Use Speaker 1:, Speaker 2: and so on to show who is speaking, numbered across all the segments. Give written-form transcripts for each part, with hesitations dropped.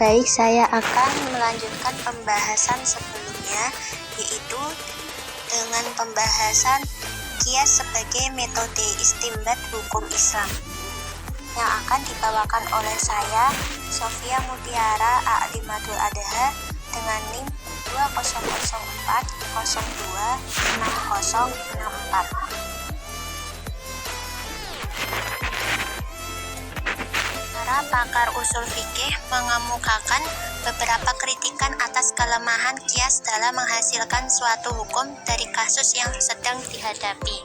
Speaker 1: Baik, saya akan melanjutkan pembahasan sebelumnya, yaitu dengan pembahasan qiyas sebagai metode istinbat hukum Islam, yang akan dibawakan oleh saya, Sofia Mutiara A'limadul Adha, dengan NIM 2004026064. Para pakar usul fikih mengemukakan beberapa kritikan atas kelemahan qiyas dalam menghasilkan suatu hukum dari kasus yang sedang dihadapi.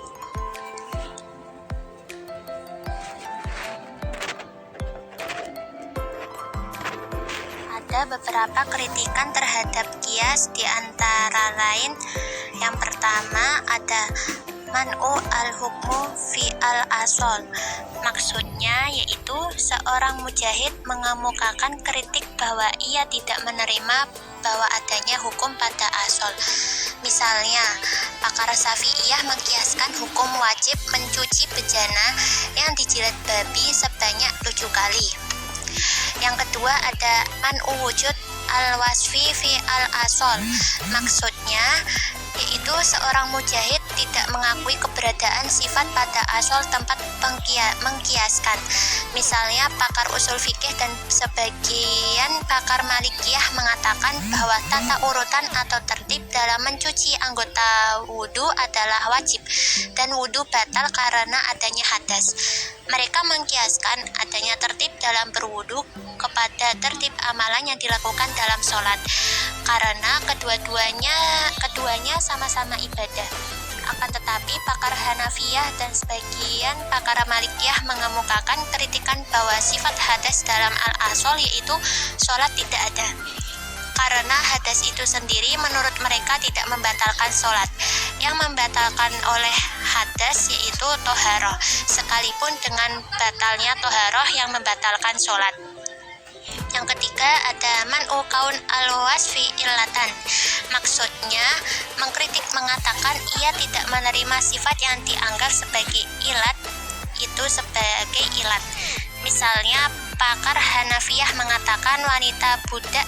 Speaker 1: Ada beberapa kritikan terhadap qiyas, di antara lain yang pertama ada man'u al-hukmu fi al-asol. Maksudnya yaitu seorang mujahid mengemukakan kritik bahwa ia tidak menerima bahwa adanya hukum pada asol. Misalnya, pakar Syafi'iyah mengkiaskan hukum wajib mencuci bejana yang dijilat babi sebanyak 7 kali. Yang kedua ada man'u wujud al-wasfi fi al-asol. Maksudnya yaitu seorang mujahid tidak mengakui keberadaan sifat pada asal tempat mengkiaskan. Misalnya, pakar usul fikih dan sebagian pakar Malikiyah mengatakan bahwa tata urutan atau tertib dalam mencuci anggota wudhu adalah wajib dan wudhu batal karena adanya hadas. Mereka mengkiaskan adanya tertib dalam berwudhu kepada tertib amalan yang dilakukan dalam sholat, karena keduanya sama-sama ibadah. Akan tetapi pakar Hanafiyah dan sebagian pakar Malikiyah mengemukakan kritikan bahwa sifat hadas dalam al-asol yaitu sholat tidak ada, karena hadas itu sendiri menurut mereka tidak membatalkan sholat. Yang membatalkan oleh hadas yaitu toharoh, sekalipun dengan batalnya toharoh yang membatalkan sholat. Yang ketiga ada man'u kaun al-wasfi illatan. Maksudnya mengkritik mengatakan ia tidak menerima sifat yang dianggap sebagai ilat itu sebagai ilat. Misalnya, pakar Hanafiyah mengatakan wanita budak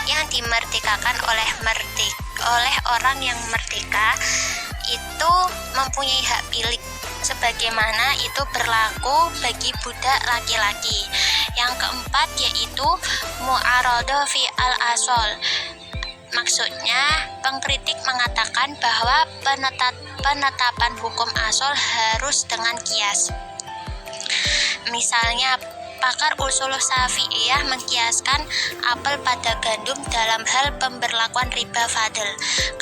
Speaker 1: yang dimerdekakan oleh orang yang merdeka itu mempunyai hak pilih, sebagaimana itu berlaku bagi budak laki-laki. Yang keempat yaitu mu'arodoh fi al-asol. Maksudnya, pengkritik mengatakan bahwa penetapan hukum asol harus dengan qiyas. Misalnya, pakar usul Syafi'iyah mengkiaskan apel pada gandum dalam hal pemberlakuan riba fadl,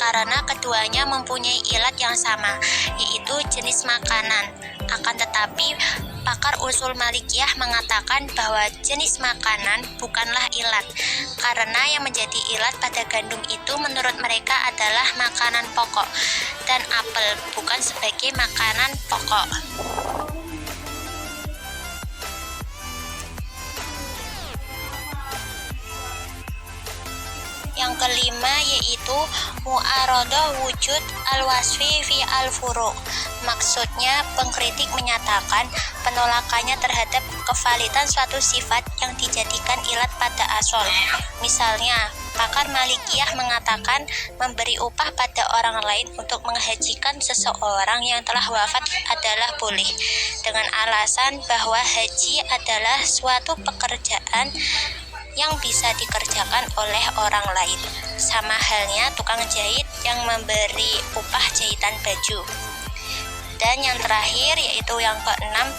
Speaker 1: karena keduanya mempunyai ilat yang sama, yaitu jenis makanan. Akan tetapi, pakar usul Malikiyah mengatakan bahwa jenis makanan bukanlah ilat, karena yang menjadi ilat pada gandum itu menurut mereka adalah makanan pokok, dan apel bukan sebagai makanan pokok. Yang kelima yaitu mu'arodoh wujud al-wasfi fi al-furu'. Maksudnya, pengkritik menyatakan penolakannya terhadap kevalidan suatu sifat yang dijadikan ilat pada asal. Misalnya, pakar Malikiyah mengatakan memberi upah pada orang lain untuk menghajikan seseorang yang telah wafat adalah boleh, dengan alasan bahwa haji adalah suatu pekerjaan yang bisa dikerjakan oleh orang lain, sama halnya tukang jahit yang memberi upah jahitan baju. Dan yang terakhir yaitu yang keenam,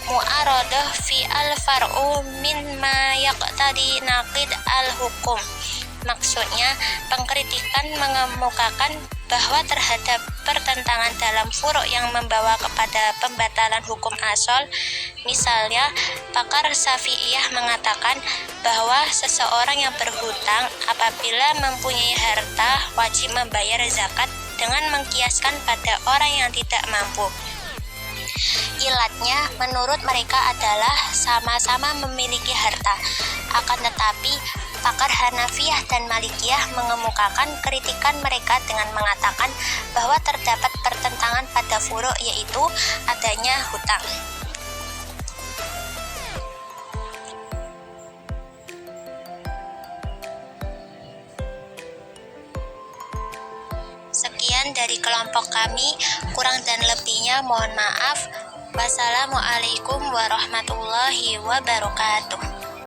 Speaker 1: mu'arodoh fi al-far'u min ma yaqtadi naqid al-hukum. Maksudnya, pengkritikan mengemukakan bahwa terhadap pertentangan dalam furu' yang membawa kepada pembatalan hukum asal. Misalnya, pakar Syafi'iyah mengatakan bahwa seseorang yang berhutang apabila mempunyai harta wajib membayar zakat dengan mengkiaskan pada orang yang tidak mampu. Ilatnya menurut mereka adalah sama-sama memiliki harta. Akan tetapi, pakar Hanafiyah dan Malikiyah mengemukakan kritikan mereka dengan mengatakan bahwa terdapat pertentangan pada furu', yaitu adanya hutang. sekian dari kelompok kami. Kurang dan lebihnya mohon maaf. Wassalamualaikum warahmatullahi wabarakatuh.